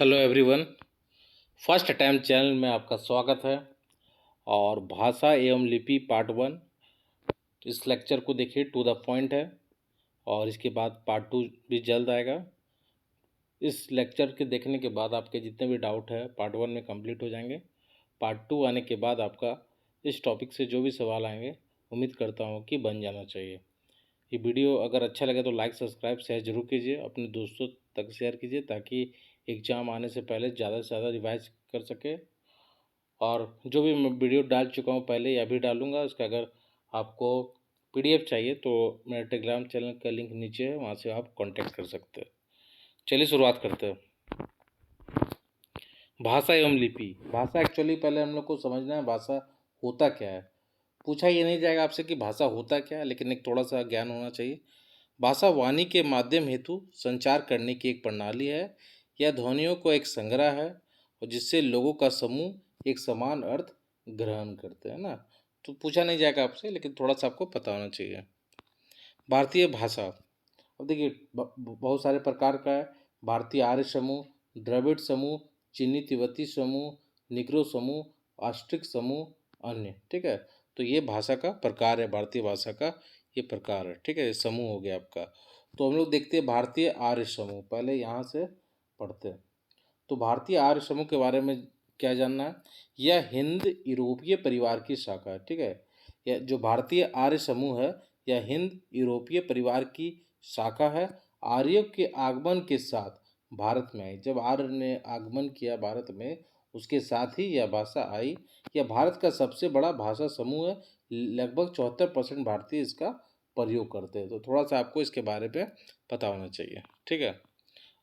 Hello everyone. First attempt channel में आपका स्वागत है। और भाषा एवं लिपि पार्ट वन, इस लेक्चर को देखिए, टू द पॉइंट है। और इसके बाद पार्ट टू भी जल्द आएगा। इस लेक्चर के देखने के बाद आपके जितने भी डाउट है पार्ट वन में कंप्लीट हो जाएंगे। पार्ट टू आने के बाद आपका इस टॉपिक से जो भी सवाल आएंगे, उम्मीद करता हूँ कि बन जाना चाहिए। ये वीडियो अगर अच्छा लगे तो लाइक सब्सक्राइब शेयर जरूर कीजिए, अपने दोस्तों तक शेयर कीजिए ताकि एग्ज़ाम आने से पहले ज़्यादा से ज़्यादा रिवाइज कर सके। और जो भी मैं वीडियो डाल चुका हूँ पहले या भी डालूँगा, उसका अगर आपको पीडीएफ चाहिए तो मेरे टेलीग्राम चैनल का लिंक नीचे है, वहाँ से आप कांटेक्ट कर सकते हैं। चलिए शुरुआत करते हैं। भाषा एवं लिपि। भाषा एक्चुअली पहले हम लोग को समझना है भाषा होता क्या है। पूछा ये नहीं जाएगा आपसे कि भाषा होता क्या है, लेकिन एक थोड़ा सा ज्ञान होना चाहिए। भाषा वाणी के माध्यम हेतु संचार करने की एक प्रणाली है। यह ध्वनियों को एक संग्रह है और जिससे लोगों का समूह एक समान अर्थ ग्रहण करते हैं ना। तो पूछा नहीं जाएगा आपसे, लेकिन थोड़ा सा आपको पता होना चाहिए। भारतीय भाषा, अब देखिए बहुत सारे प्रकार का है। भारतीय आर्य समूह, द्रविड़ समूह, चीनी तिब्बती समूह, निग्रो समूह, ऑस्ट्रिक समूह, अन्य। ठीक है, तो ये भाषा का प्रकार है, भारतीय भाषा का ये प्रकार है। ठीक है, ये समूह हो गया आपका। तो हम लोग देखते हैं भारतीय आर्य समूह, पहले यहाँ से पढ़ते हैं। तो भारतीय आर्य समूह के बारे में क्या जानना है? यह हिंद यूरोपीय परिवार की शाखा है। ठीक है, यह जो भारतीय आर्य समूह है, यह हिंद यूरोपीय परिवार की शाखा है। आर्यों के आगमन के साथ भारत में आई। जब आर्य ने आगमन किया भारत में, उसके साथ ही यह भाषा आई। यह भारत का सबसे बड़ा भाषा समूह है। लगभग 74% भारतीय इसका प्रयोग करते हैं। तो थोड़ा सा आपको इसके बारे में पता होना चाहिए। ठीक है,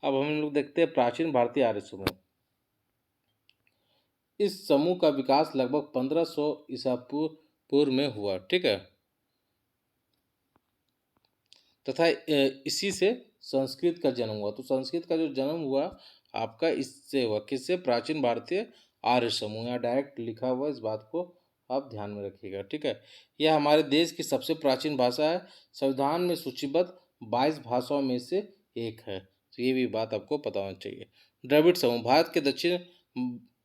अब हम लोग देखते हैं प्राचीन भारतीय आर्य समूह। इस समूह का विकास लगभग 1500 ईसा पूर्व में हुआ। ठीक है, तथा इसी से संस्कृत का जन्म हुआ। तो संस्कृत का जो जन्म हुआ आपका इससे हुआ, किससे? प्राचीन भारतीय आर्य समूह। यहाँ डायरेक्ट लिखा हुआ, इस बात को आप ध्यान में रखिएगा। ठीक है, यह हमारे देश की सबसे प्राचीन भाषा है। संविधान में सूचीबद्ध 22 भाषाओं में से एक है। तो ये भी बात आपको पता होना चाहिए। द्रविड़ समूह, भारत के दक्षिण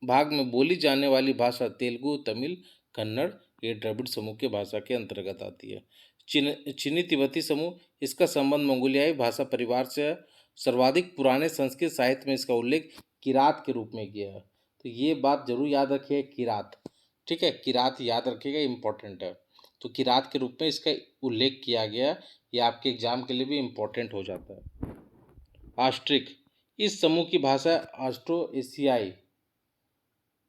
भाग में बोली जाने वाली भाषा तेलुगु, तमिल, कन्नड़, ये द्रविड़ समूह की भाषा के अंतर्गत आती है। चीनी तिब्बती समूह, इसका संबंध मंगोलियाई भाषा परिवार से है। सर्वाधिक पुराने संस्कृत साहित्य में इसका उल्लेख किरात के रूप में किया है। तो ये बात जरूर याद रखिए, किरात। ठीक है, किरात याद रखिएगा, इम्पोर्टेंट है। तो किरात के रूप में इसका उल्लेख किया गया। ये आपके एग्जाम के लिए भी इम्पोर्टेंट हो जाता है। ऑस्ट्रिक, इस समूह की भाषा ऑस्ट्रो एशियाई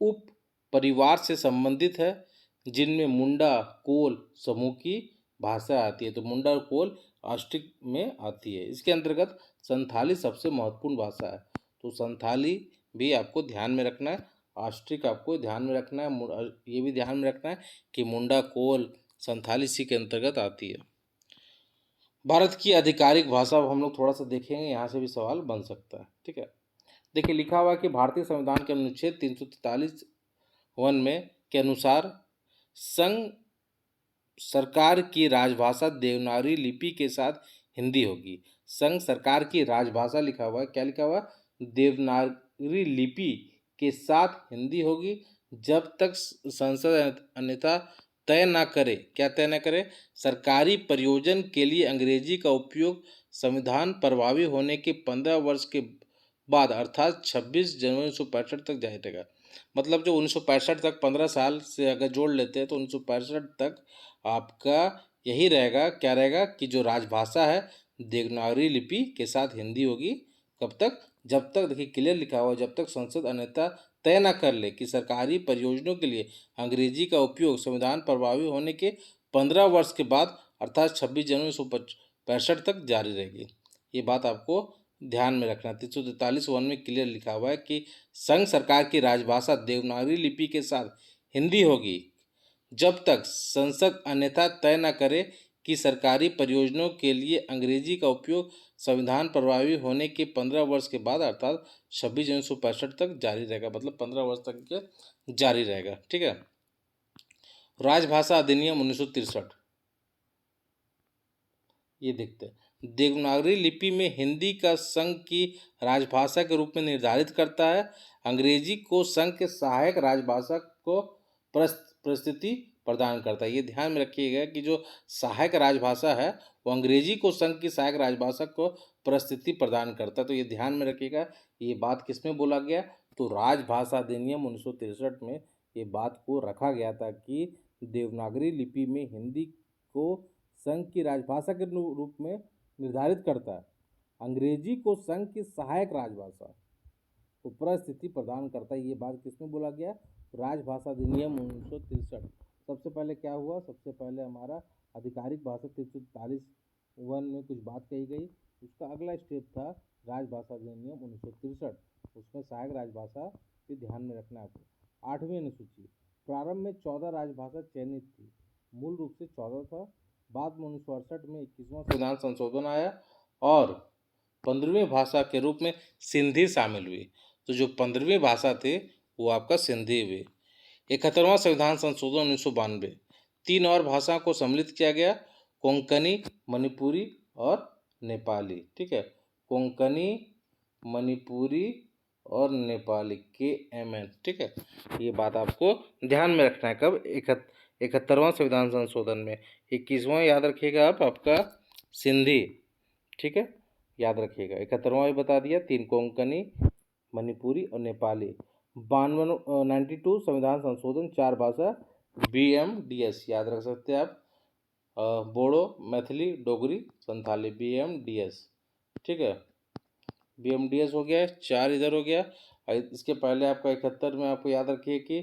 उप परिवार से संबंधित है, जिनमें मुंडा कोल समूह की भाषा आती है। तो मुंडा और कोल ऑस्ट्रिक में आती है। इसके अंतर्गत संथाली सबसे महत्वपूर्ण भाषा है। तो संथाली भी आपको ध्यान में रखना है, ऑस्ट्रिक आपको ध्यान में रखना है, ये भी ध्यान में रखना है कि मुंडा कोल संथाली इसी के अंतर्गत आती है। भारत की आधिकारिक भाषा हम लोग थोड़ा सा देखेंगे, यहाँ से भी सवाल बन सकता है। ठीक है, देखिए लिखा हुआ है कि भारतीय संविधान के अनुच्छेद 343 वन में के अनुसार संघ सरकार की राजभाषा देवनागरी लिपि के साथ हिंदी होगी। संघ सरकार की राजभाषा लिखा हुआ है, क्या लिखा हुआ है? देवनागरी लिपि के साथ हिंदी होगी जब तक संसद अन्यथा तय न करे। क्या तय न करे? सरकारी प्रयोजन के लिए अंग्रेजी का उपयोग संविधान प्रभावी होने के 15 वर्ष के बाद अर्थात 26 जनवरी 1965 तक जारी रहेगा। मतलब जो 1965 तक 15 साल से अगर जोड़ लेते हैं तो 1965 तक आपका यही रहेगा। क्या रहेगा कि जो राजभाषा है देवनागरी लिपि के साथ हिंदी होगी। कब तक? जब तक, देखिए क्लियर लिखा हुआ, जब तक संसद अन्यथा तय न कर ले कि सरकारी परियोजनाओं के लिए अंग्रेजी का उपयोग संविधान प्रभावी होने के 15 वर्ष के बाद अर्थात 26 जनवरी 1965 तक जारी रहेगी। ये बात आपको ध्यान में रखना। 343 वन में क्लियर लिखा हुआ है कि संघ सरकार की राजभाषा देवनागरी लिपि के साथ हिंदी होगी जब तक संसद अन्यथा तय न करे कि सरकारी परियोजनाओं के लिए अंग्रेजी का उपयोग संविधान प्रभावी होने के 15 वर्ष के बाद अर्थात 26 जनवरी 1965 तक जारी रहेगा। मतलब 15 वर्ष तक के जारी रहेगा। ठीक है, राजभाषा अधिनियम 1963 ये देखते हैं। देवनागरी लिपि में हिंदी का संघ की राजभाषा के रूप में निर्धारित करता है। अंग्रेजी को संघ के सहायक राजभाषा को परिस्थिति प्रदान करता है। ये ध्यान में रखिएगा कि जो सहायक राजभाषा है वो अंग्रेजी को संघ की सहायक राजभाषा को परिस्थिति प्रदान करता है। तो ये ध्यान में रखिएगा। ये बात किसमें बोला गया? तो राजभाषा अधिनियम 1963 में ये बात को रखा गया था कि देवनागरी लिपि में हिंदी को संघ की राजभाषा के रूप में निर्धारित करता है। अंग्रेजी को संघ की सहायक राजभाषा को परिस्थिति प्रदान करता है। ये बात किसमें बोला गया? राजभाषा अधिनियम 1963। सबसे पहले क्या हुआ? सबसे पहले हमारा आधिकारिक भाषा 343 में कुछ बात कही गई। उसका अगला स्टेप था राजभाषा अधिनियम 1963। उसमें सहायक राजभाषा भी ध्यान में रखना है आपको। 8वीं अनुसूची, प्रारंभ में 14 राजभाषा चयनित थी, मूल रूप से 14 था। बाद में 1968 में 21वां संविधान संशोधन आया और 15वीं भाषा के रूप में सिंधी शामिल हुई। तो जो 15वीं भाषा थी वो आपका सिंधी हुई। 71वां संविधान संशोधन 1992, 3 और भाषाओं को सम्मिलित किया गया, कोंकणी, मणिपुरी और नेपाली। ठीक है, कोंकणी, मणिपुरी और नेपाली, KMN। ठीक है, ये बात आपको ध्यान में रखना है। कब? 71वां संविधान संशोधन में। 21वां याद रखिएगा आप, आपका सिंधी। ठीक है, याद रखिएगा। 71वां भी बता दिया, 3 कोंकणी, मणिपुरी और नेपाली। 92 संविधान संशोधन, 4 भाषा, BMDS याद रख सकते हैं आप, बोडो, मैथिली, डोगरी, संथाली, BMDS। ठीक है, BMDS हो गया, 4 इधर हो गया। और इसके पहले आपका 71 में आपको याद रखिए कि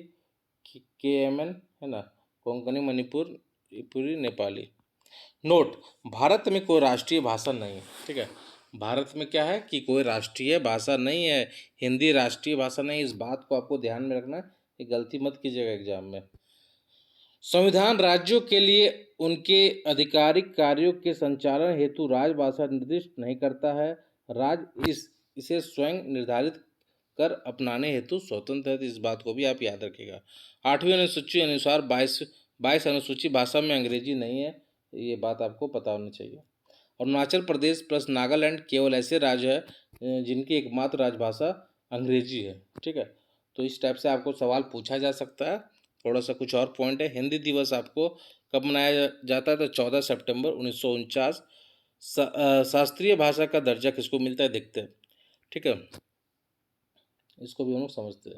KMN है ना, कोंकणी, मणिपुरी, नेपाली। नोट, भारत में कोई राष्ट्रीय भाषा नहीं है। ठीक है, भारत में क्या है कि कोई राष्ट्रीय भाषा नहीं है, हिंदी राष्ट्रीय भाषा नहीं। इस बात को आपको ध्यान में रखना है, ये गलती मत कीजिएगा एग्जाम में। संविधान राज्यों के लिए उनके आधिकारिक कार्यों के संचालन हेतु राजभाषा निर्दिष्ट नहीं करता है। राज्य इसे स्वयं निर्धारित कर अपनाने हेतु स्वतंत्र है। इस बात को भी आप याद रखिएगा। 8वीं अनुसूची अनुसार 22 अनुसूची भाषा में अंग्रेजी नहीं है, ये बात आपको पता होनी चाहिए। अरुणाचल प्रदेश प्लस नागालैंड केवल ऐसे राज्य है जिनकी एकमात्र राजभाषा अंग्रेजी है। ठीक है, तो इस टाइप से आपको सवाल पूछा जा सकता है। थोड़ा सा कुछ और पॉइंट है। हिंदी दिवस आपको कब मनाया जाता है? तो 14 सितंबर 1949। शास्त्रीय भाषा का दर्जा किसको मिलता है? देखते हैं। ठीक है, इसको भी हम लोग समझते हैं।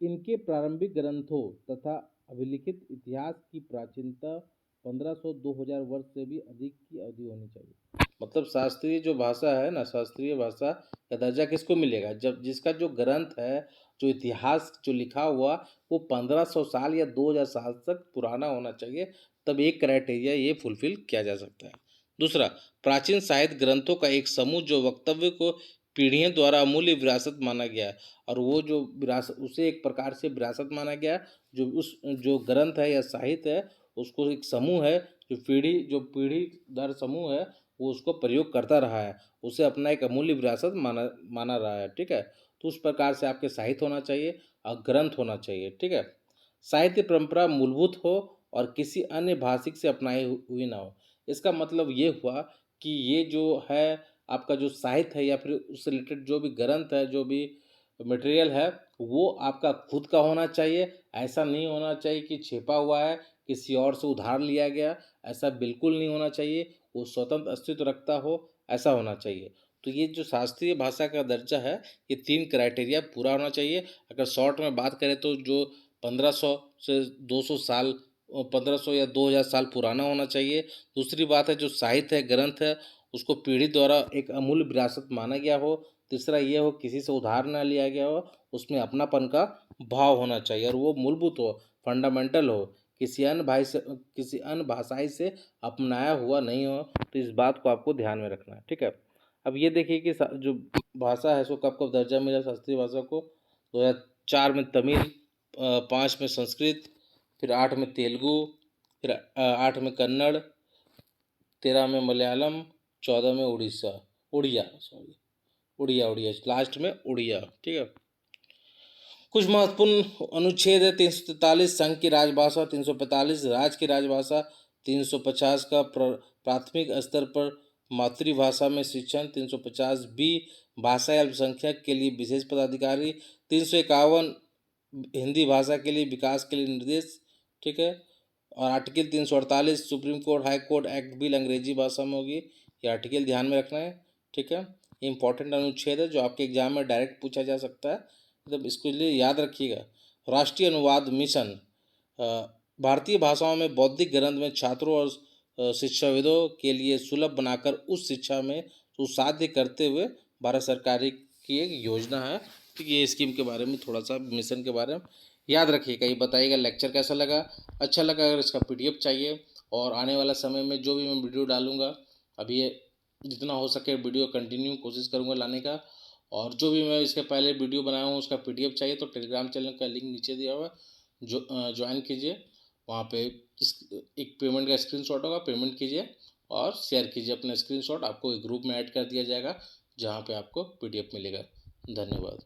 इनके प्रारंभिक ग्रंथों तथा अभिलिखित इतिहास की प्राचीनता 1500-2000 वर्ष से भी अधिक की अवधि होनी चाहिए। मतलब शास्त्रीय जो भाषा है ना, शास्त्रीय भाषा का दर्जा किसको मिलेगा? जब जिसका जो ग्रंथ है, जो इतिहास जो लिखा हुआ वो 1500 साल या 2000 साल तक पुराना होना चाहिए, तब एक क्राइटेरिया ये फुलफिल किया जा सकता है। दूसरा, प्राचीन साहित्य ग्रंथों का एक समूह जो वक्तव्य को पीढ़ियों द्वारा अमूल्य विरासत माना गया है, और वो जो विरासत, उसे एक प्रकार से विरासत माना गया। जो ग्रंथ है या साहित्य है, उसको एक समूह है, जो पीढ़ी दर समूह है, वो उसको प्रयोग करता रहा है, उसे अपना एक अमूल्य विरासत माना रहा है। ठीक है, तो उस प्रकार से आपके साहित्य होना चाहिए और ग्रंथ होना चाहिए। ठीक है, साहित्य परंपरा मूलभूत हो और किसी अन्य भाषिक से अपनाई हुई ना हो। इसका मतलब ये हुआ कि ये जो है आपका जो साहित्य है या फिर उससे रिलेटेड जो भी ग्रंथ है, जो भी मटेरियल है, वो आपका खुद का होना चाहिए। ऐसा नहीं होना चाहिए कि छिपा हुआ है, किसी और से उधार लिया गया, ऐसा बिल्कुल नहीं होना चाहिए। वो स्वतंत्र अस्तित्व रखता हो, ऐसा होना चाहिए। तो ये जो शास्त्रीय भाषा का दर्जा है, ये 3 क्राइटेरिया पूरा होना चाहिए। अगर शॉर्ट में बात करें तो जो 1500 से 200 साल, 1500 या 2000 साल पुराना होना चाहिए। दूसरी बात है जो साहित्य है, ग्रंथ है, उसको पीढ़ी द्वारा एक अमूल्य विरासत माना गया हो। तीसरा ये हो किसी से उधार ना लिया गया हो, उसमें अपनापन का भाव होना चाहिए और वो मूलभूत हो, फंडामेंटल हो, किसी अन्य भाषाई से अपनाया हुआ नहीं हो। तो इस बात को आपको ध्यान में रखना है। ठीक है, अब ये देखिए कि जो भाषा है उसको कब कब दर्जा मिला शास्त्रीय भाषा को? 2004 में तमिल, 5 में संस्कृत, फिर 8 में तेलुगु, फिर 8 में कन्नड़, 13 में मलयालम, 14 में उड़िया लास्ट में उड़िया। ठीक है, कुछ महत्वपूर्ण अनुच्छेद है। 343 संघ की राजभाषा, 345 राज्य की राजभाषा, 350 का प्राथमिक स्तर पर मातृभाषा में शिक्षण, 350 बी भाषा अल्पसंख्यक के लिए विशेष पदाधिकारी, 351 हिंदी भाषा के लिए विकास के लिए निर्देश, ठीक है। और article 348 supreme court high court act bill अंग्रेजी भाषा में होगी, ये आर्टिकल ध्यान में रखना है, ठीक है। इंपॉर्टेंट अनुच्छेद है जो आपके एग्जाम में डायरेक्ट पूछा जा सकता है, मतलब इसके लिए याद रखिएगा। राष्ट्रीय अनुवाद मिशन, भारतीय भाषाओं में बौद्धिक ग्रंथ में छात्रों और शिक्षाविदों के लिए सुलभ बनाकर उस शिक्षा में सुसाध्य करते हुए भारत सरकार की एक योजना है। तो ये स्कीम के बारे में थोड़ा सा मिशन के बारे में याद रखिएगा। ये बताइएगा लेक्चर कैसा लगा, अच्छा लगा अगर इसका पीडीएफ चाहिए, और आने वाला समय में जो भी मैं वीडियो डालूंगा, अभी ये जितना हो सके वीडियो कंटिन्यू कोशिश करूंगा लाने का, और जो भी मैं इसके पहले वीडियो बनाया हूँ उसका पीडीएफ चाहिए तो टेलीग्राम चैनल का लिंक नीचे दिया हुआ है, जो ज्वाइन कीजिए। वहाँ पे इस एक पेमेंट का स्क्रीनशॉट होगा, पेमेंट कीजिए और शेयर कीजिए अपना स्क्रीनशॉट, आपको एक ग्रुप में ऐड कर दिया जाएगा जहाँ पे आपको पीडीएफ मिलेगा। धन्यवाद।